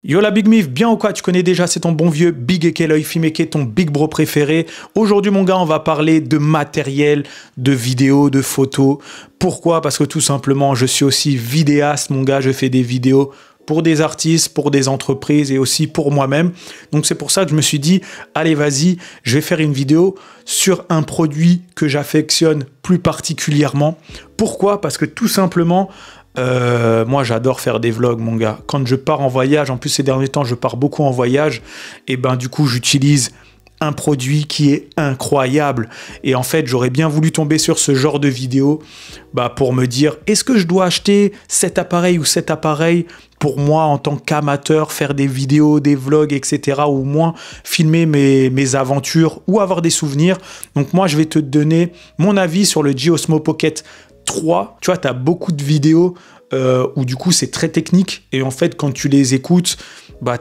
Yo la Big Mif, bien ou quoi? Tu connais déjà, c'est ton bon vieux Big Eke, l'œil Fimeke, ton big bro préféré. Aujourd'hui mon gars, on va parler de matériel, de vidéos, de photos. Pourquoi? Parce que tout simplement, je suis aussi vidéaste mon gars, je fais des vidéos pour des artistes, pour des entreprises et aussi pour moi-même. Donc c'est pour ça que je me suis dit, allez vas-y, je vais faire une vidéo sur un produit que j'affectionne plus particulièrement. Pourquoi? Parce que tout simplement, moi j'adore faire des vlogs mon gars. Quand je pars en voyage, en plus ces derniers temps je pars beaucoup en voyage, et ben du coup j'utilise un produit qui est incroyable. Et en fait j'aurais bien voulu tomber sur ce genre de vidéo pour me dire, est-ce que je dois acheter cet appareil ou cet appareil pour moi en tant qu'amateur, faire des vidéos, des vlogs, etc. ou au moins filmer mes aventures ou avoir des souvenirs. Donc moi je vais te donner mon avis sur le G-Osmo Pocket 3, tu vois, tu as beaucoup de vidéos où du coup c'est très technique et en fait quand tu les écoutes,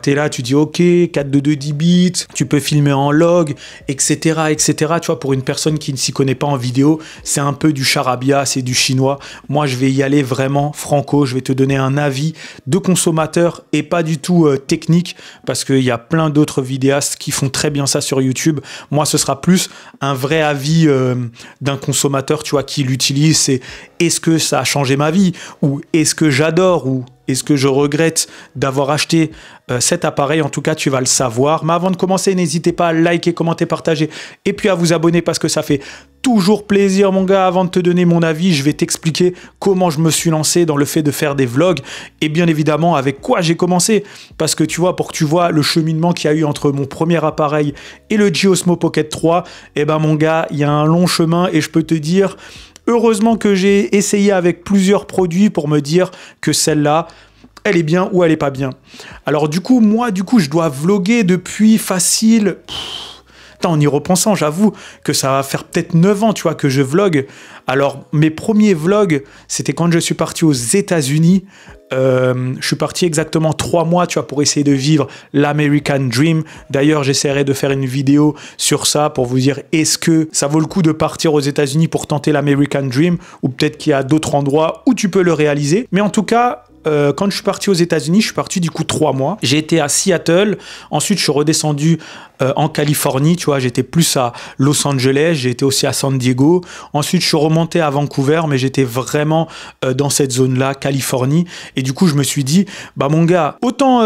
tu es là, tu dis ok, 422 10 bits, tu peux filmer en log, etc. etc. Tu vois, pour une personne qui ne s'y connaît pas en vidéo, c'est un peu du charabia, c'est du chinois. Moi je vais y aller vraiment franco, je vais te donner un avis de consommateur et pas du tout technique, parce qu'il y a plein d'autres vidéastes qui font très bien ça sur YouTube. Moi ce sera plus un vrai avis d'un consommateur, tu vois, qui l'utilise. C'est est-ce que ça a changé ma vie, ou est-ce que j'adore, ou est-ce que je regrette d'avoir acheté cet appareil? En tout cas, tu vas le savoir. Mais avant de commencer, n'hésitez pas à liker, commenter, partager et puis à vous abonner parce que ça fait toujours plaisir, mon gars. Avant de te donner mon avis, je vais t'expliquer comment je me suis lancé dans le fait de faire des vlogs et bien évidemment avec quoi j'ai commencé. Parce que tu vois, pour que tu vois le cheminement qu'il y a eu entre mon premier appareil et le G-Osmo Pocket 3, mon gars, il y a un long chemin et je peux te dire, heureusement que j'ai essayé avec plusieurs produits pour me dire que celle-là, elle est bien ou elle est pas bien. Alors du coup, moi, je dois vlogger depuis facile... En y repensant, j'avoue que ça va faire peut-être 9 ans, tu vois, que je vlog. Alors, mes premiers vlogs, c'était quand je suis parti aux États-Unis. Je suis parti exactement 3 mois, tu vois, pour essayer de vivre l'American Dream. D'ailleurs, j'essaierai de faire une vidéo sur ça pour vous dire, est-ce que ça vaut le coup de partir aux États-Unis pour tenter l'American Dream, ou peut-être qu'il y a d'autres endroits où tu peux le réaliser. Mais en tout cas, quand je suis parti aux États-Unis, je suis parti du coup 3 mois. J'ai été à Seattle, ensuite je suis redescendu en Californie, tu vois, j'étais plus à Los Angeles, j'ai été aussi à San Diego. Ensuite, je suis remonté à Vancouver, mais j'étais vraiment dans cette zone-là, Californie. Et du coup, je me suis dit, mon gars, autant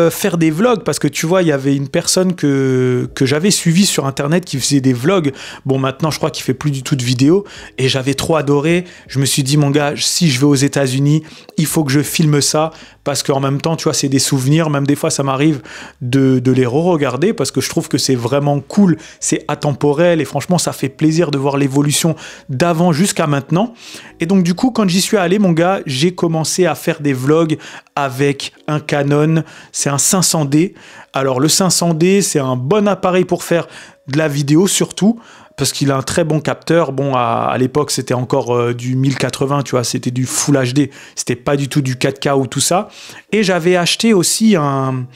faire des vlogs, parce que tu vois, il y avait une personne que j'avais suivie sur Internet qui faisait des vlogs. Bon, maintenant, je crois qu'il fait plus du tout de vidéos. Et j'avais trop adoré. Je me suis dit, mon gars, si je vais aux États-Unis, il faut que je filme ça, parce qu'en même temps, tu vois, c'est des souvenirs. Même des fois, ça m'arrive de les re-regarder, parce que je trouve que c'est vraiment cool, c'est atemporel, et franchement, ça fait plaisir de voir l'évolution d'avant jusqu'à maintenant. Et donc, du coup, quand j'y suis allé, mon gars, j'ai commencé à faire des vlogs avec un Canon, c'est un 500D. Alors, le 500D, c'est un bon appareil pour faire de la vidéo, surtout, parce qu'il a un très bon capteur. Bon, à l'époque, c'était encore du 1080, tu vois, c'était du Full HD. C'était pas du tout du 4K ou tout ça. Et j'avais acheté aussi un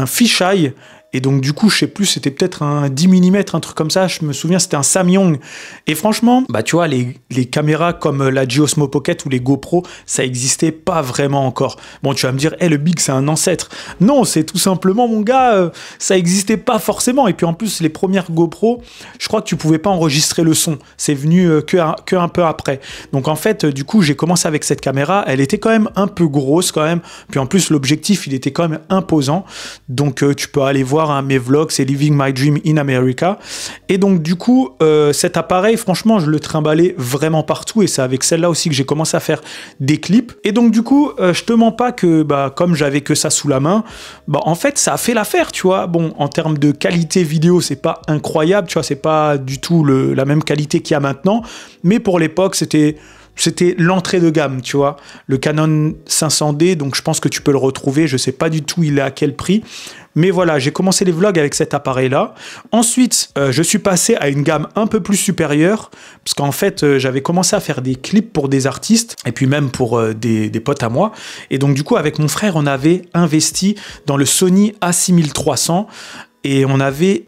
fisheye. Et donc, du coup, je sais plus, c'était peut-être un 10 mm, un truc comme ça. Je me souviens, c'était un Samyang. Et franchement, tu vois, les caméras comme la G-Osmo Pocket ou les GoPro, ça existait pas vraiment encore. Bon, tu vas me dire, le Big, c'est un ancêtre. Non, c'est tout simplement, mon gars, ça existait pas forcément. Et puis, en plus, les premières GoPro, je crois que tu pouvais pas enregistrer le son. C'est venu que un peu après. Donc, en fait, du coup, j'ai commencé avec cette caméra. Elle était quand même un peu grosse, quand même. Puis, en plus, l'objectif, il était quand même imposant. Donc, tu peux aller voir mes vlogs, c'est Living My Dream in America. Et donc du coup, cet appareil, franchement, je le trimballais vraiment partout, et c'est avec celle-là aussi que j'ai commencé à faire des clips. Et donc du coup, je te mens pas que comme j'avais que ça sous la main, en fait, ça a fait l'affaire, tu vois. Bon, en termes de qualité vidéo, c'est pas incroyable, tu vois, c'est pas du tout la même qualité qu'il y a maintenant, mais pour l'époque, c'était l'entrée de gamme, tu vois, le Canon 500D, donc je pense que tu peux le retrouver, je sais pas du tout il est à quel prix, mais voilà, j'ai commencé les vlogs avec cet appareil-là. Ensuite, je suis passé à une gamme un peu plus supérieure, parce qu'en fait, j'avais commencé à faire des clips pour des artistes, et puis même pour des potes à moi, et donc du coup, avec mon frère, on avait investi dans le Sony A6300, et on avait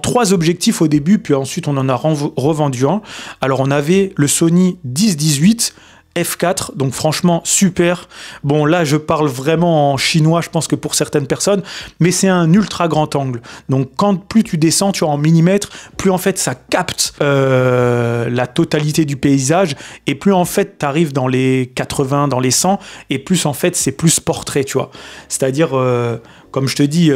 3 objectifs au début, puis ensuite on en a revendu un. Alors on avait le Sony 10-18 f4, donc franchement super. Bon là je parle vraiment en chinois, je pense que pour certaines personnes, mais c'est un ultra grand angle. Donc quand plus tu descends, tu vois, en millimètres, plus en fait ça capte la totalité du paysage, et plus en fait tu arrives dans les 80, dans les 100, et plus en fait c'est plus portrait, tu vois. C'est-à-dire, comme je te dis,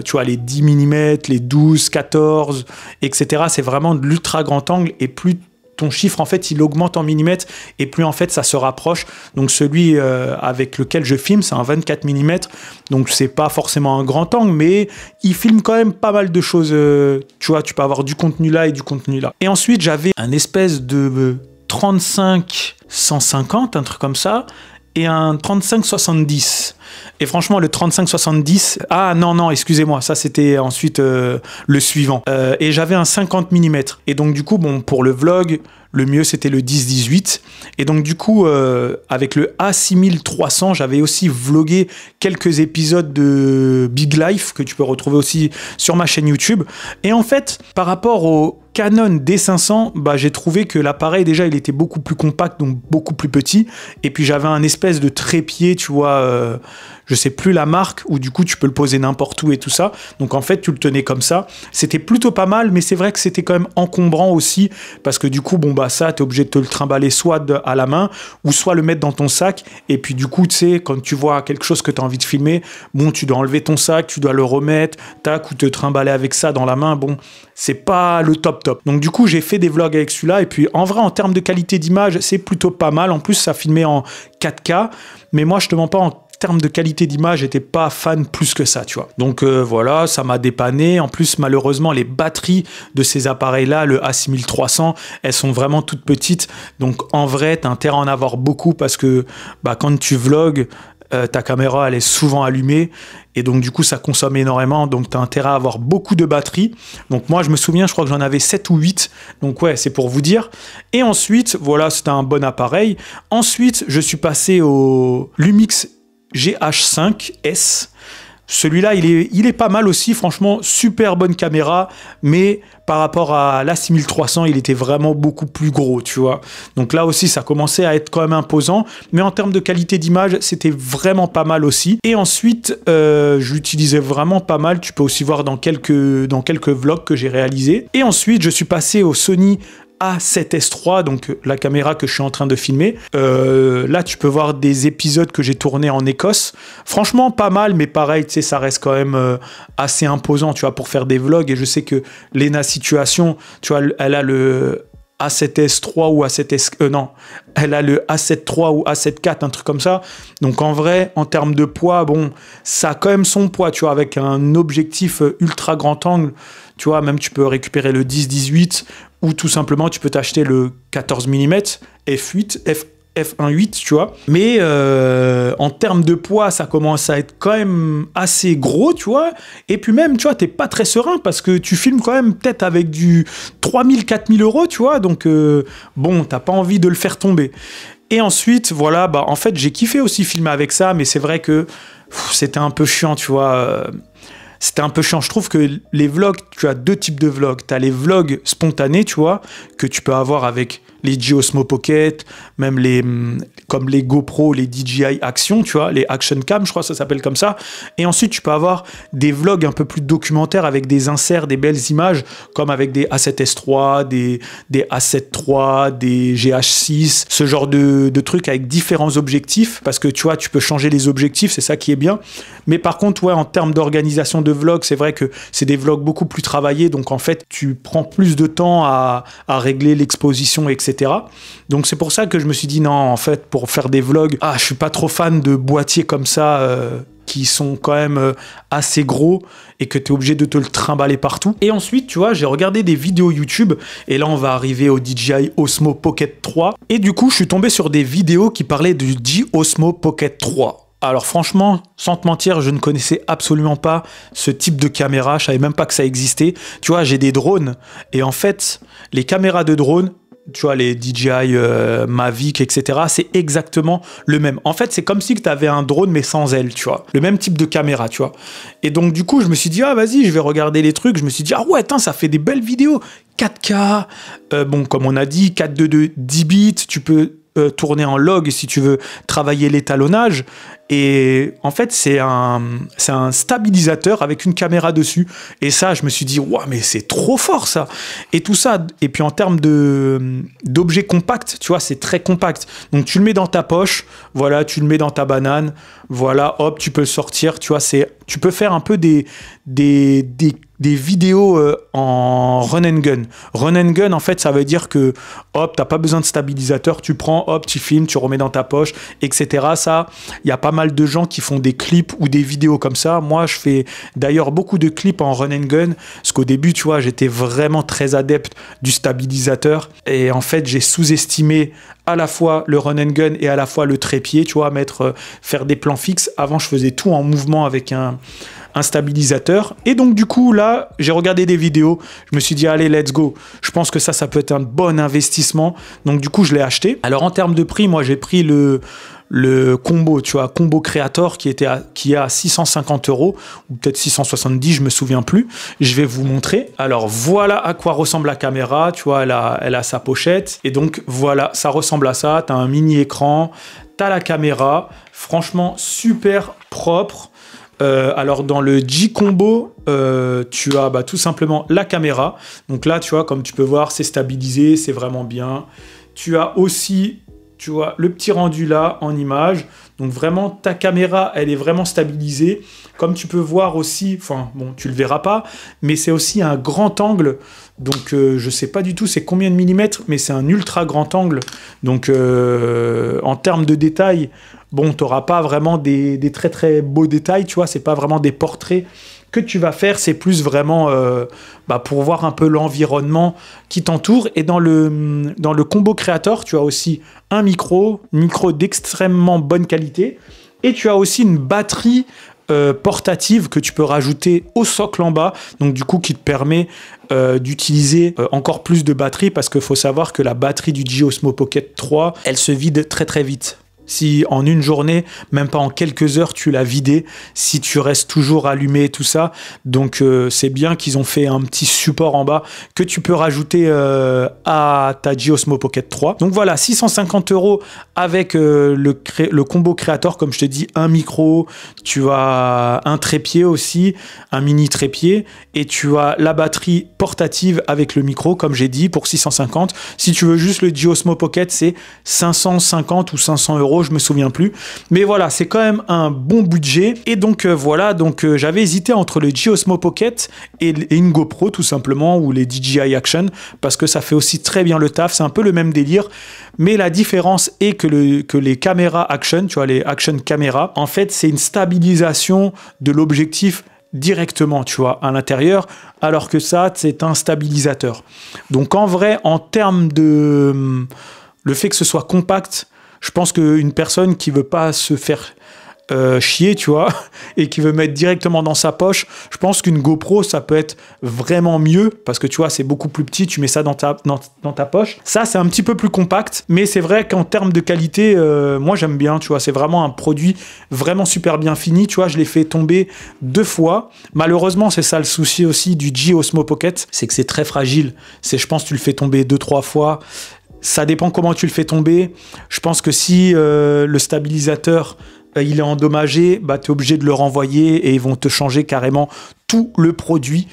tu vois, les 10 mm, les 12, 14, etc. C'est vraiment de l'ultra grand angle, et plus ton chiffre, en fait, il augmente en millimètres, et plus, en fait, ça se rapproche. Donc, celui avec lequel je filme, c'est un 24 mm. Donc, c'est pas forcément un grand angle, mais il filme quand même pas mal de choses. Tu vois, tu peux avoir du contenu là et du contenu là. Et ensuite, j'avais un espèce de 35-150, un truc comme ça, et un 35-70. Et franchement, le 35-70... Ah non, excusez-moi, ça c'était ensuite le suivant. Et j'avais un 50 mm. Et donc du coup, bon, pour le vlog, le mieux c'était le 10-18. Et donc du coup, avec le A6300, j'avais aussi vlogué quelques épisodes de Big Life, que tu peux retrouver aussi sur ma chaîne YouTube. Et en fait, par rapport au Canon D500, bah, j'ai trouvé que l'appareil, déjà, il était beaucoup plus compact, donc beaucoup plus petit. Et puis, j'avais un espèce de trépied, tu vois, je sais plus la marque, où du coup, tu peux le poser n'importe où et tout ça. Donc, en fait, tu le tenais comme ça. C'était plutôt pas mal, mais c'est vrai que c'était quand même encombrant aussi, parce que du coup, bon, bah, ça, t'es obligé de te le trimballer soit à la main, ou soit le mettre dans ton sac. Et puis, du coup, tu sais, quand tu vois quelque chose que tu as envie de filmer, bon, tu dois enlever ton sac, tu dois le remettre, tac, ou te trimballer avec ça dans la main. Bon, c'est pas le top. Donc du coup, j'ai fait des vlogs avec celui-là, et puis en vrai, en termes de qualité d'image, c'est plutôt pas mal. En plus, ça filmait en 4K, mais moi, je te mens pas, en termes de qualité d'image, j'étais pas fan plus que ça, tu vois. Donc voilà, ça m'a dépanné. En plus, malheureusement, les batteries de ces appareils-là, le A6300, elles sont vraiment toutes petites. Donc en vrai, t'as intérêt à en avoir beaucoup, parce que bah, quand tu vlogs, ta caméra, elle est souvent allumée, et donc du coup ça consomme énormément, donc tu as intérêt à avoir beaucoup de batterie. Donc moi je me souviens, je crois que j'en avais 7 ou 8, donc ouais, c'est pour vous dire. Et ensuite, voilà, c'était un bon appareil. Ensuite, je suis passé au Lumix GH5S. Celui-là, il est pas mal aussi, franchement, super bonne caméra, mais par rapport à l'A6300, il était vraiment beaucoup plus gros, tu vois. Donc là aussi, ça commençait à être quand même imposant, mais en termes de qualité d'image, c'était vraiment pas mal aussi. Et ensuite, j'utilisais vraiment pas mal, tu peux aussi voir dans quelques vlogs que j'ai réalisés. Et ensuite, je suis passé au Sony A7S3, donc la caméra que je suis en train de filmer. Là, tu peux voir des épisodes que j'ai tournés en Écosse. Franchement, pas mal, mais pareil, tu sais, ça reste quand même assez imposant, tu vois, pour faire des vlogs. Et je sais que Lena Situation, tu vois, elle a le A7S3 ou A7S... non, elle a le A7 ou A7 un truc comme ça. Donc en vrai, en termes de poids, bon, ça a quand même son poids, tu vois, avec un objectif ultra grand angle. Tu vois, même tu peux récupérer le 10-18, ou tout simplement tu peux t'acheter le 14 mm f1.8, tu vois. Mais en termes de poids, ça commence à être quand même assez gros, tu vois. Et puis même, tu vois, t'es pas très serein, parce que tu filmes quand même peut-être avec du 3000, 4000 euros, tu vois. Donc bon, t'as pas envie de le faire tomber. Et ensuite, voilà, bah en fait, j'ai kiffé aussi filmer avec ça, mais c'est vrai que c'était un peu chiant, tu vois. C'était un peu chiant. Je trouve que les vlogs, tu as deux types de vlogs. Tu as les vlogs spontanés, tu vois, que tu peux avoir avec les DJI Osmo Pocket, même comme les GoPro, les DJI Action, tu vois, les Action Cam, je crois que ça s'appelle comme ça. Et ensuite, tu peux avoir des vlogs un peu plus documentaires avec des inserts, des belles images, comme avec des A7S3, des A7 III, des GH6, ce genre de trucs avec différents objectifs, parce que tu vois, tu peux changer les objectifs, c'est ça qui est bien. Mais par contre, ouais, en termes d'organisation de vlogs, c'est vrai que c'est des vlogs beaucoup plus travaillés, donc en fait, tu prends plus de temps à régler l'exposition, etc. Donc c'est pour ça que je me suis dit non, en fait, pour faire des vlogs, je suis pas trop fan de boîtiers comme ça qui sont quand même assez gros et que tu es obligé de te le trimballer partout. Et ensuite, tu vois, j'ai regardé des vidéos YouTube, et là on va arriver au DJI Osmo Pocket 3, et du coup je suis tombé sur des vidéos qui parlaient du DJI Osmo Pocket 3. Alors franchement, sans te mentir, je ne connaissais absolument pas ce type de caméra, je savais même pas que ça existait. Tu vois, j'ai des drones, et en fait, les caméras de drone, tu vois, les DJI Mavic, etc., c'est exactement le même. En fait, c'est comme si tu avais un drone, mais sans aile, tu vois. Le même type de caméra, tu vois. Et donc, du coup, je me suis dit, vas-y, je vais regarder les trucs. Je me suis dit, ouais, attends, ça fait des belles vidéos. 4K, bon, comme on a dit, 4.2 10 bits, tu peux tourner en log si tu veux travailler l'étalonnage. Et en fait, c'est un stabilisateur avec une caméra dessus. Et ça, je me suis dit, waouh, mais c'est trop fort ça. Et tout ça. Et puis en termes d'objets compacts, tu vois, c'est très compact. Donc tu le mets dans ta poche, voilà, tu le mets dans ta banane, voilà, hop, tu peux le sortir. Tu vois, tu peux faire un peu des vidéos en run and gun. Run and gun, en fait, ça veut dire que, hop, t'as pas besoin de stabilisateur, tu prends, hop, tu filmes, tu remets dans ta poche, etc. Ça, il y a pas mal de gens qui font des clips ou des vidéos comme ça. Moi, je fais d'ailleurs beaucoup de clips en run and gun, parce qu'au début, tu vois, j'étais vraiment très adepte du stabilisateur. Et en fait, j'ai sous-estimé à la fois le run and gun et à la fois le trépied, tu vois, faire des plans fixes. Avant, je faisais tout en mouvement avec un stabilisateur. Et donc, du coup, là, j'ai regardé des vidéos. Je me suis dit, allez, let's go. Je pense que ça peut être un bon investissement. Donc, du coup, je l'ai acheté. Alors, en termes de prix, moi, j'ai pris le combo, tu vois, combo Creator qui est à 650 € ou peut-être 670, je me souviens plus. Je vais vous montrer. Alors, voilà à quoi ressemble la caméra. Tu vois, elle a sa pochette. Et donc, voilà, ça ressemble à ça. Tu as un mini écran. Tu as la caméra. Franchement, super propre. Alors dans le G-Combo, tu as tout simplement la caméra. Donc là, tu vois, comme tu peux voir, c'est stabilisé, c'est vraiment bien. Tu as aussi, tu vois, le petit rendu là en image. Donc vraiment, ta caméra, elle est vraiment stabilisée. Comme tu peux voir aussi, enfin bon, tu le verras pas, mais c'est aussi un grand angle. Donc je sais pas du tout c'est combien de millimètres, mais c'est un ultra grand angle. Donc en termes de détails, bon, tu n'auras pas vraiment des très très beaux détails, tu vois, c'est pas vraiment des portraits que tu vas faire, c'est plus vraiment pour voir un peu l'environnement qui t'entoure. Et dans le combo Creator, tu as aussi un micro d'extrêmement bonne qualité, et tu as aussi une batterie portative que tu peux rajouter au socle en bas, donc du coup qui te permet d'utiliser encore plus de batterie, parce qu'il faut savoir que la batterie du G-Osmo Pocket 3, elle se vide très très vite. Si en une journée, même pas en quelques heures, tu l'as vidé, si tu restes toujours allumé et tout ça. Donc c'est bien qu'ils ont fait un petit support en bas que tu peux rajouter à ta G-Osmo Pocket 3. Donc voilà, 650 € avec le combo Creator, comme je te dis, un micro, tu as un trépied aussi, un mini trépied, et tu as la batterie portative avec le micro, comme j'ai dit, pour 650. Si tu veux juste le G-Osmo Pocket, c'est 550 ou 500 €, je me souviens plus. Mais voilà, c'est quand même un bon budget. Et donc voilà, j'avais hésité entre le G-Osmo Pocket et une GoPro tout simplement, ou les DJI Action, parce que ça fait aussi très bien le taf. C'est un peu le même délire. Mais la différence est que les caméras Action, tu vois, les Action caméras, en fait, c'est une stabilisation de l'objectif directement, tu vois, à l'intérieur, alors que ça, c'est un stabilisateur. Donc en vrai, en termes de le fait que ce soit compact, je pense qu'une personne qui veut pas se faire chier, tu vois, et qui veut mettre directement dans sa poche, je pense qu'une GoPro, ça peut être vraiment mieux, parce que tu vois, c'est beaucoup plus petit, tu mets ça dans ta poche. Ça, c'est un petit peu plus compact, mais c'est vrai qu'en termes de qualité, moi, j'aime bien, tu vois, c'est vraiment un produit vraiment super bien fini, tu vois, je l'ai fait tomber 2 fois. Malheureusement, c'est ça le souci aussi du G-Osmo Pocket, c'est que c'est très fragile. Je pense que tu le fais tomber 2-3 fois. Ça dépend comment tu le fais tomber. Je pense que si le stabilisateur il est endommagé, tu es obligé de le renvoyer et ils vont te changer carrément tout le produit,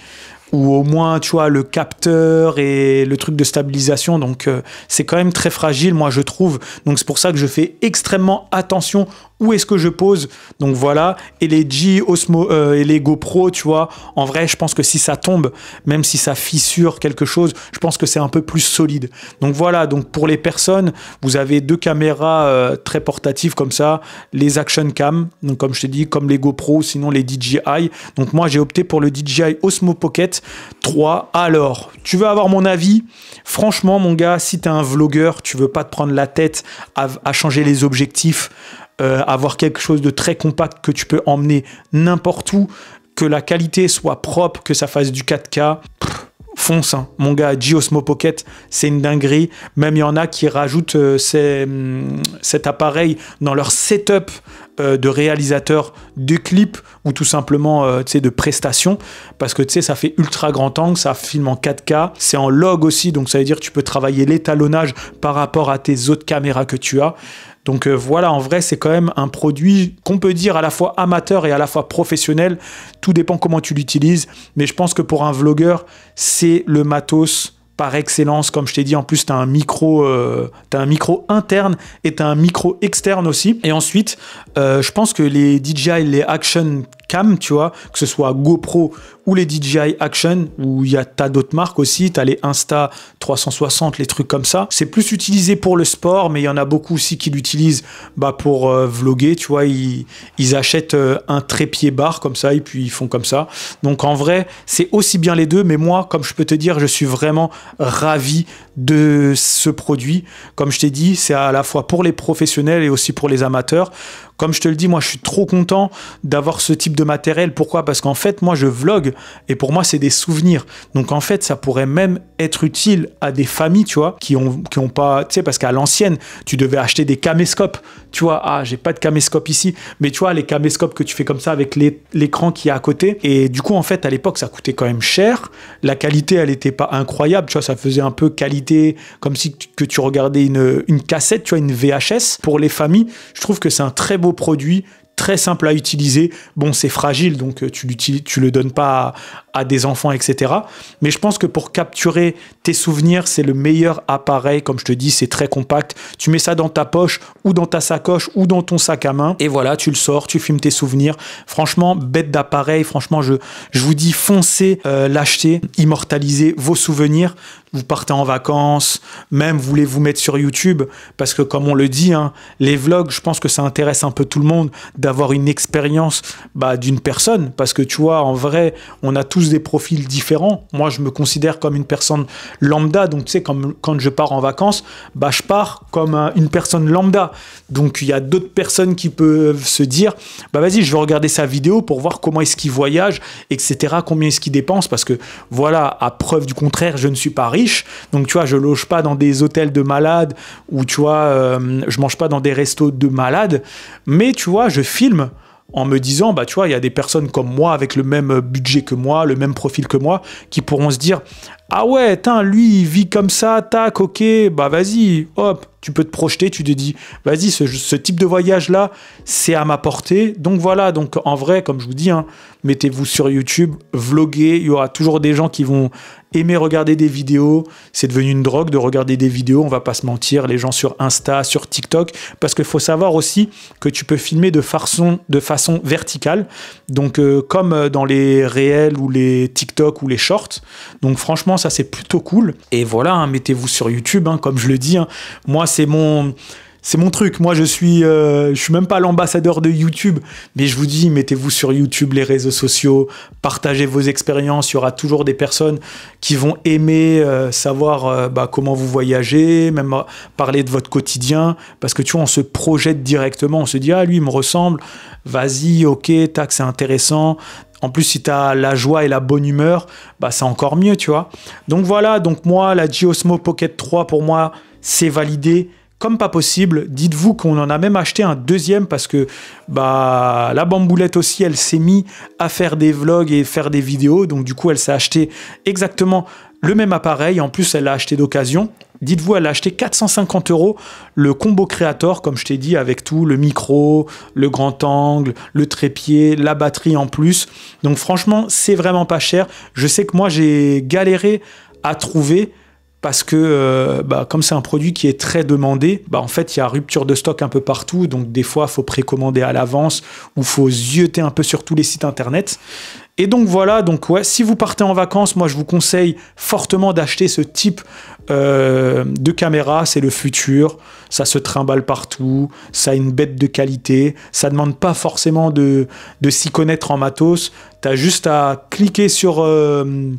ou au moins, tu vois, le capteur et le truc de stabilisation. Donc, c'est quand même très fragile, moi, je trouve. Donc, c'est pour ça que je fais extrêmement attention où est-ce que je pose. Donc, voilà. Et les G-Osmo et les GoPro, tu vois, en vrai, je pense que si ça tombe, même si ça fissure quelque chose, je pense que c'est un peu plus solide. Donc, voilà. Donc, pour les personnes, vous avez 2 caméras très portatives comme ça, les Action Cam, donc comme je t'ai dit, comme les GoPro, sinon les DJI. Donc, moi, j'ai opté pour le DJI Osmo Pocket 3. Alors, tu veux avoir mon avis? Franchement, mon gars, si tu es un vlogueur, tu veux pas te prendre la tête à changer les objectifs, avoir quelque chose de très compact que tu peux emmener n'importe où, que la qualité soit propre, que ça fasse du 4K, fonce, hein. Mon gars, G-Osmo Pocket, c'est une dinguerie. Même il y en a qui rajoutent cet appareil dans leur setup de réalisateur de clips ou tout simplement tu sais, de prestations, parce que tu sais, ça fait ultra grand angle, ça filme en 4K, c'est en log aussi, donc ça veut dire que tu peux travailler l'étalonnage par rapport à tes autres caméras que tu as. Donc voilà, en vrai, c'est quand même un produit qu'on peut dire à la fois amateur et à la fois professionnel. Tout dépend comment tu l'utilises. Mais je pense que pour un vlogueur, c'est le matos par excellence. Comme je t'ai dit, en plus, tu as un micro interne et tu as un micro externe aussi. Et ensuite, je pense que les DJI, les Action Cam, tu vois, que ce soit GoPro ou les DJI Action, où t'as d'autres marques aussi, t'as les Insta 360, les trucs comme ça. C'est plus utilisé pour le sport, mais il y en a beaucoup aussi qui l'utilisent pour vlogger, tu vois, ils achètent un trépied barre comme ça, et puis ils font comme ça. Donc en vrai, c'est aussi bien les deux, mais moi, comme je peux te dire, je suis vraiment ravi de ce produit. Comme je t'ai dit, c'est à la fois pour les professionnels et aussi pour les amateurs. Comme je te le dis, moi, je suis trop content d'avoir ce type de matériel. Pourquoi? Parce qu'en fait, moi, je vlog et pour moi, c'est des souvenirs. Donc, en fait, ça pourrait même être utile à des familles, tu vois, qui ont pas, tu sais, parce qu'à l'ancienne, tu devais acheter des caméscopes. Tu vois, ah, j'ai pas de caméscope ici, mais tu vois, les caméscopes que tu fais comme ça avec l'écran qui est à côté. Et du coup, en fait, à l'époque, ça coûtait quand même cher. La qualité, elle était pas incroyable. Tu vois, ça faisait un peu qualité, comme si que tu regardais une cassette, tu vois, une VHS. Pour les familles, je trouve que c'est un très beau produit, très simple à utiliser. Bon, c'est fragile, donc tu le donnes pas à des enfants, etc. Mais je pense que pour capturer tes souvenirs, c'est le meilleur appareil. Comme je te dis, c'est très compact. Tu mets ça dans ta poche ou dans ta sacoche ou dans ton sac à main. Et voilà, tu le sors, tu filmes tes souvenirs. Franchement, bête d'appareil. Franchement, je vous dis, foncez l'acheter, immortalisez vos souvenirs. Vous partez en vacances, même voulez vous mettre sur YouTube, parce que comme on le dit, hein, les vlogs, je pense que ça intéresse un peu tout le monde d'avoir une expérience d'une personne, parce que tu vois, en vrai, on a tous des profils différents. Moi, je me considère comme une personne lambda, donc tu sais, comme quand je pars en vacances, je pars comme une personne lambda. Donc il y a d'autres personnes qui peuvent se dire, vas-y, je vais regarder sa vidéo pour voir comment est-ce qu'il voyage, etc., combien est-ce qu'il dépense, parce que voilà, à preuve du contraire, je ne suis pas riche, donc tu vois, je loge pas dans des hôtels de malades, ou tu vois, je mange pas dans des restos de malades, mais tu vois, je filme en me disant, tu vois, il y a des personnes comme moi, avec le même budget que moi, le même profil que moi, qui pourront se dire, ah ouais, lui, il vit comme ça, tac, ok, vas-y, hop, tu peux te projeter, tu te dis, vas-y, ce type de voyage-là, c'est à ma portée. Donc voilà, donc en vrai, comme je vous dis, hein, mettez-vous sur YouTube, vloguez, il y aura toujours des gens qui vont aimer regarder des vidéos. C'est devenu une drogue de regarder des vidéos, on va pas se mentir, les gens sur Insta, sur TikTok, parce qu'il faut savoir aussi que tu peux filmer de façon verticale, donc comme dans les réels ou les TikTok ou les shorts. Donc franchement, ça c'est plutôt cool. Et voilà, hein, mettez-vous sur YouTube, hein, comme je le dis, hein. Moi c'est mon truc. Moi je suis même pas l'ambassadeur de YouTube, mais je vous dis, mettez-vous sur YouTube, les réseaux sociaux, partagez vos expériences. Il y aura toujours des personnes qui vont aimer savoir comment vous voyagez, même parler de votre quotidien, parce que tu vois, on se projette directement, on se dit, ah lui il me ressemble, vas-y, ok, tac, c'est intéressant. En plus, si tu as la joie et la bonne humeur, c'est encore mieux, tu vois. Donc voilà, donc moi, la G-Osmo Pocket 3, pour moi, c'est validé comme pas possible. Dites-vous qu'on en a même acheté un deuxième parce que la bamboulette aussi, elle s'est mise à faire des vlogs et faire des vidéos. Donc du coup, elle s'est acheté exactement le même appareil. En plus, elle l'a acheté d'occasion. Dites-vous, elle a acheté 450 € le combo Creator, comme je t'ai dit, avec tout, le micro, le grand angle, le trépied, la batterie en plus. Donc franchement, c'est vraiment pas cher. Je sais que moi, j'ai galéré à trouver parce que comme c'est un produit qui est très demandé, en fait, il y a rupture de stock un peu partout. Donc des fois, il faut précommander à l'avance ou il faut zioter un peu sur tous les sites internet. Et donc voilà, donc ouais, si vous partez en vacances, moi je vous conseille fortement d'acheter ce type de caméra. C'est le futur, ça se trimballe partout, ça a une bête de qualité, ça demande pas forcément de s'y connaître en matos. T'as juste à cliquer sur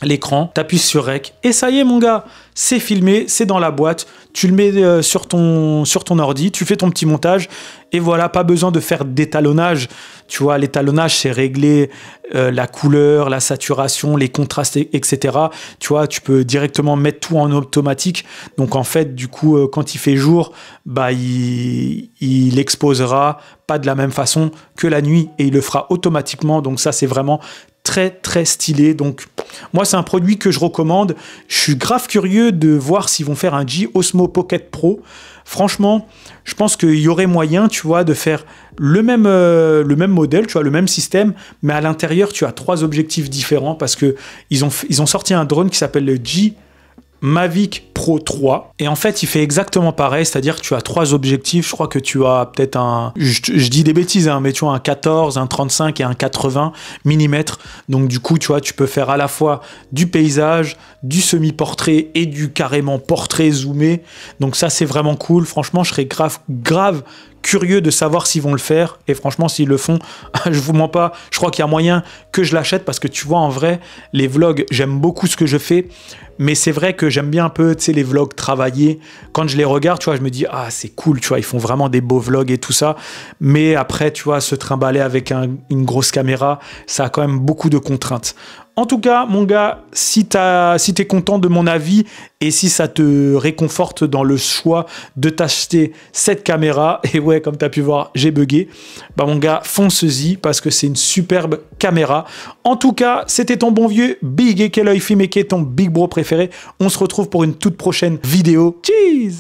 l'écran, t'appuies sur Rec et ça y est mon gars, c'est filmé, c'est dans la boîte, tu le mets sur ton ordi, tu fais ton petit montage et voilà, pas besoin de faire d'étalonnage. Tu vois, l'étalonnage, c'est régler la couleur, la saturation, les contrastes, etc. Tu vois, tu peux directement mettre tout en automatique automatique. Donc en fait, du coup, quand il fait jour, bah, il exposera pas de la même façon que la nuit et il le fera automatiquement. Donc ça, c'est vraiment très très stylé. Donc moi, c'est un produit que je recommande. Je suis grave curieux de voir s'ils vont faire un G Osmo Pocket Pro. Franchement, je pense qu'il y aurait moyen, tu vois, de faire le même modèle, tu vois, le même système, mais à l'intérieur, tu as 3 objectifs différents parce que ils ont sorti un drone qui s'appelle le G Mavic Pro 3 et en fait il fait exactement pareil, c'est-à-dire que tu as 3 objectifs. Je crois que tu as peut-être je dis des bêtises hein, mais tu as un 14, un 35 et un 80 mm. Donc du coup tu vois, tu peux faire à la fois du paysage, du semi-portrait et du carrément portrait zoomé. Donc ça c'est vraiment cool. Franchement je serais grave curieux de savoir s'ils vont le faire et franchement s'ils le font, je vous mens pas, je crois qu'il y a moyen que je l'achète parce que tu vois en vrai les vlogs, j'aime beaucoup ce que je fais, mais c'est vrai que j'aime bien un peu, tu sais, les vlogs travaillés. Quand je les regarde, tu vois, je me dis ah c'est cool, tu vois, ils font vraiment des beaux vlogs et tout ça, mais après tu vois se trimballer avec une grosse caméra, ça a quand même beaucoup de contraintes. En tout cas, mon gars, si t'es content de mon avis et si ça te réconforte dans le choix de t'acheter cette caméra, et ouais, comme tu as pu voir, j'ai bugué, bah mon gars, fonce-y parce que c'est une superbe caméra. En tout cas, c'était ton bon vieux Big Eke l'œil filmé qui est ton big bro préféré. On se retrouve pour une toute prochaine vidéo. Cheese!